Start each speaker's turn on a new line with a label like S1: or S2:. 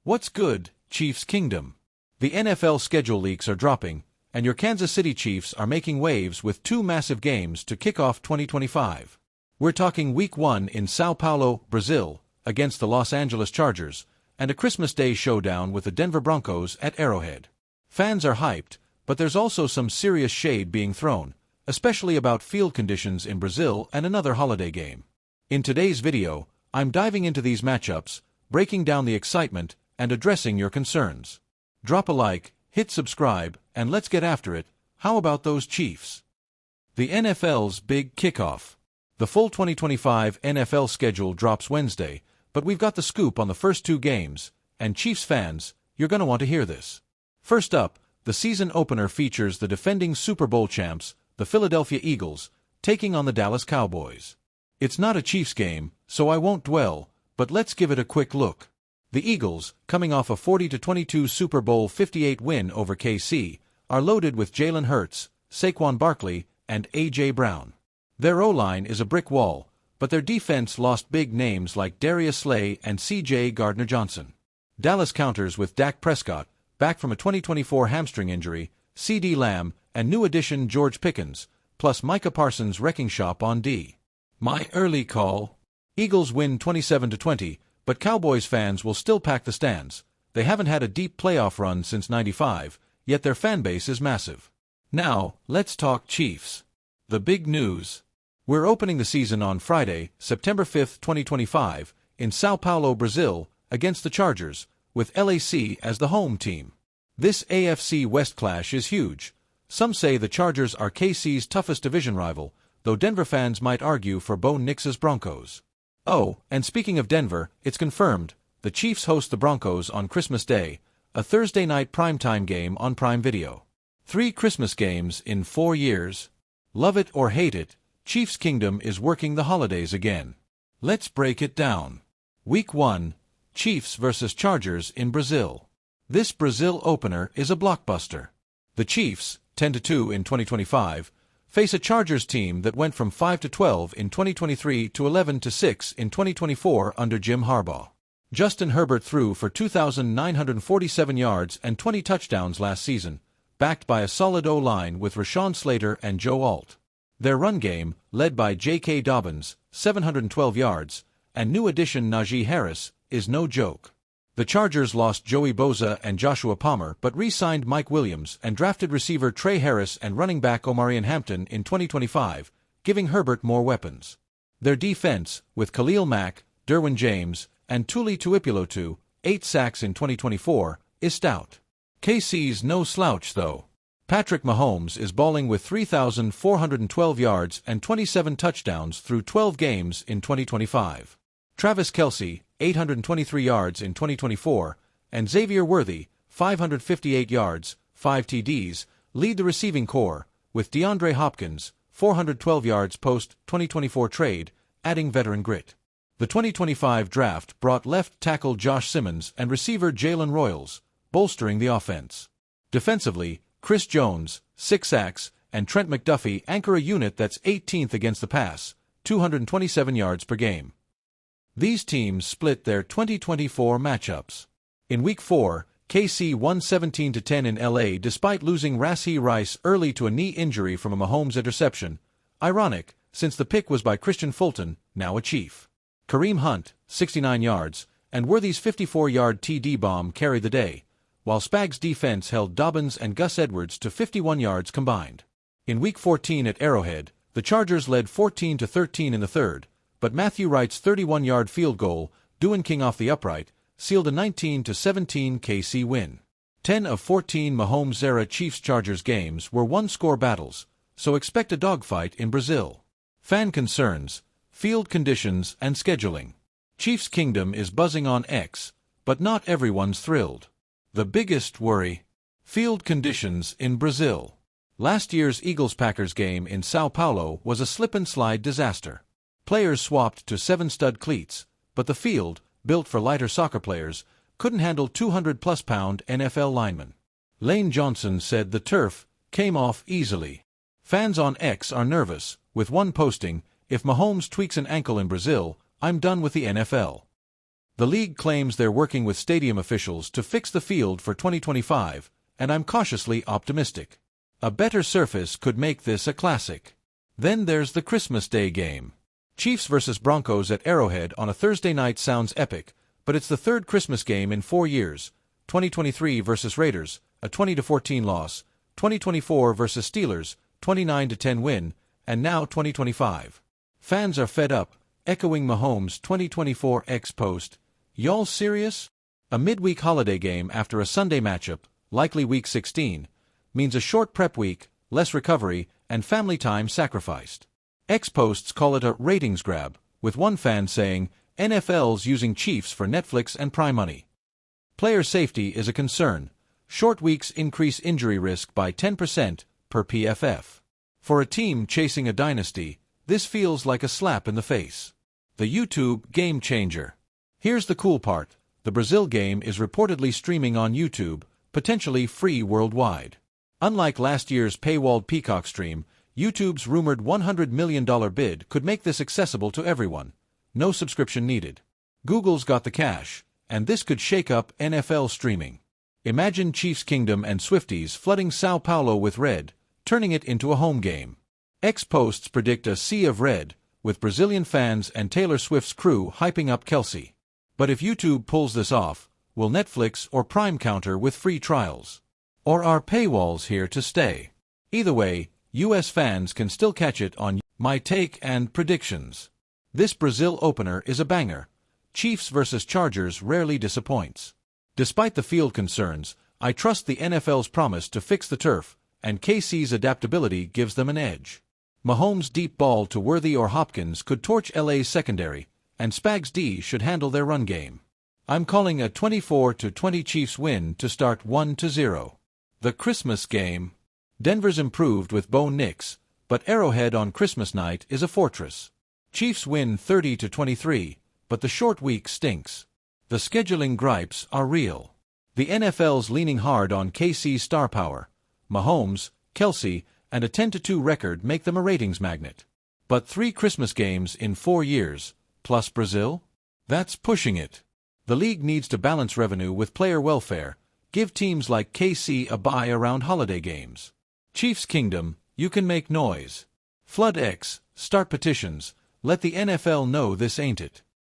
S1: What's good, Chiefs Kingdom? The NFL schedule leaks are dropping, and your Kansas City Chiefs are making waves with two massive games to kick off 2025. We're talking Week 1 in São Paulo, Brazil, against the Los Angeles Chargers, and a Christmas Day showdown with the Denver Broncos at Arrowhead. Fans are hyped, but there's also some serious shade being thrown, especially about field conditions in Brazil and another holiday game. In today's video, I'm diving into these matchups, breaking down the excitement, and addressing your concerns. Drop a like, hit subscribe, and let's get after it. How about those Chiefs? The NFL's big kickoff. The full 2025 NFL schedule drops Wednesday, but we've got the scoop on the first two games, and Chiefs fans, you're going to want to hear this. First up, the season opener features the defending Super Bowl champs, the Philadelphia Eagles, taking on the Dallas Cowboys. It's not a Chiefs game, so I won't dwell, but let's give it a quick look. The Eagles, coming off a 40-22 Super Bowl 58 win over KC, are loaded with Jalen Hurts, Saquon Barkley, and A.J. Brown. Their O-line is a brick wall, but their defense lost big names like Darius Slay and C.J. Gardner-Johnson. Dallas counters with Dak Prescott, back from a 2024 hamstring injury, C.D. Lamb, and new addition George Pickens, plus Micah Parsons' wrecking shop on D. My early call: Eagles win 27-20, but Cowboys fans will still pack the stands. They haven't had a deep playoff run since '95, yet their fanbase is massive. Now, let's talk Chiefs. The big news. We're opening the season on Friday, September 5, 2025, in São Paulo, Brazil, against the Chargers, with LAC as the home team. This AFC West clash is huge. Some say the Chargers are KC's toughest division rival, though Denver fans might argue for Bo Nix's Broncos. Oh, and speaking of Denver, it's confirmed, the Chiefs host the Broncos on Christmas Day, a Thursday night primetime game on Prime Video. 3 Christmas games in 4 years. Love it or hate it, Chiefs Kingdom is working the holidays again. Let's break it down. Week 1, Chiefs vs. Chargers in Brazil. This Brazil opener is a blockbuster. The Chiefs, 10-2 in 2025, face a Chargers team that went from 5-12 in 2023 to 11-6 in 2024 under Jim Harbaugh. Justin Herbert threw for 2,947 yards and 20 touchdowns last season, backed by a solid O-line with Rashawn Slater and Joe Alt. Their run game, led by J.K. Dobbins, 712 yards, and new addition Najee Harris, is no joke. The Chargers lost Joey Bosa and Joshua Palmer but re-signed Mike Williams and drafted receiver Trey Harris and running back Omarion Hampton in 2025, giving Herbert more weapons. Their defense, with Khalil Mack, Derwin James, and Tuli Tuipulotu, 8 sacks in 2024, is stout. KC's no slouch though. Patrick Mahomes is balling with 3,412 yards and 27 touchdowns through 12 games in 2025. Travis Kelce, 823 yards in 2024, and Xavier Worthy, 558 yards, 5 TDs, lead the receiving corps, with DeAndre Hopkins, 412 yards post-2024 trade, adding veteran grit. The 2025 draft brought left tackle Josh Simmons and receiver Jalen Royals, bolstering the offense. Defensively, Chris Jones, 6 sacks, and Trent McDuffie anchor a unit that's 18th against the pass, 227 yards per game. These teams split their 2024 matchups. In Week 4, KC won 17-10 in LA despite losing Rashee Rice early to a knee injury from a Mahomes interception. Ironic, since the pick was by Christian Fulton, now a Chief. Kareem Hunt, 69 yards, and Worthy's 54-yard TD bomb carried the day, while Spags' defense held Dobbins and Gus Edwards to 51 yards combined. In Week 14 at Arrowhead, the Chargers led 14-13 in the third, but Matthew Wright's 31-yard field goal, Dewin King off the upright, sealed a 19-17 KC win. 10 of 14 Mahomes-era Chiefs-Chargers games were one-score battles, so expect a dogfight in Brazil. Fan concerns, field conditions, and scheduling. Chiefs Kingdom is buzzing on X, but not everyone's thrilled. The biggest worry: field conditions in Brazil. Last year's Eagles-Packers game in São Paulo was a slip-and-slide disaster. Players swapped to 7-stud cleats, but the field, built for lighter soccer players, couldn't handle 200-plus-pound NFL linemen. Lane Johnson said the turf came off easily. Fans on X are nervous, with one posting, "If Mahomes tweaks an ankle in Brazil, I'm done with the NFL." The league claims they're working with stadium officials to fix the field for 2025, and I'm cautiously optimistic. A better surface could make this a classic. Then there's the Christmas Day game. Chiefs vs. Broncos at Arrowhead on a Thursday night sounds epic, but it's the third Christmas game in 4 years. 2023 vs. Raiders, a 20-14 loss, 2024 vs. Steelers, 29-10 win, and now 2025. Fans are fed up, echoing Mahomes' 2024 ex-post, "Y'all serious?" A midweek holiday game after a Sunday matchup, likely Week 16, means a short prep week, less recovery, and family time sacrificed. Ex-posts call it a ratings grab, with one fan saying, "NFL's using Chiefs for Netflix and Prime money." Player safety is a concern. Short weeks increase injury risk by 10% per PFF. For a team chasing a dynasty, this feels like a slap in the face. The YouTube game changer. Here's the cool part. The Brazil game is reportedly streaming on YouTube, potentially free worldwide. Unlike last year's paywalled Peacock stream, YouTube's rumored $100 million bid could make this accessible to everyone. No subscription needed. Google's got the cash, and this could shake up NFL streaming. Imagine Chiefs Kingdom and Swifties flooding Sao Paulo with red, turning it into a home game. Ex-posts predict a sea of red, with Brazilian fans and Taylor Swift's crew hyping up Kelce. But if YouTube pulls this off, will Netflix or Prime counter with free trials? Or are paywalls here to stay? Either way, U.S. fans can still catch it on My Take and Predictions. This Brazil opener is a banger. Chiefs vs. Chargers rarely disappoints. Despite the field concerns, I trust the NFL's promise to fix the turf, and KC's adaptability gives them an edge. Mahomes' deep ball to Worthy or Hopkins could torch LA's secondary, and Spags D should handle their run game. I'm calling a 24-20 Chiefs win to start 1-0. The Christmas game. Denver's improved with Bo Nix, but Arrowhead on Christmas night is a fortress. Chiefs win 30-23, but the short week stinks. The scheduling gripes are real. The NFL's leaning hard on KC's star power. Mahomes, Kelce, and a 10-2 record make them a ratings magnet. But 3 Christmas games in 4 years, plus Brazil? That's pushing it. The league needs to balance revenue with player welfare, give teams like KC a bye around holiday games. Chiefs Kingdom, you can make noise. Flood X, start petitions, let the NFL know this ain't it.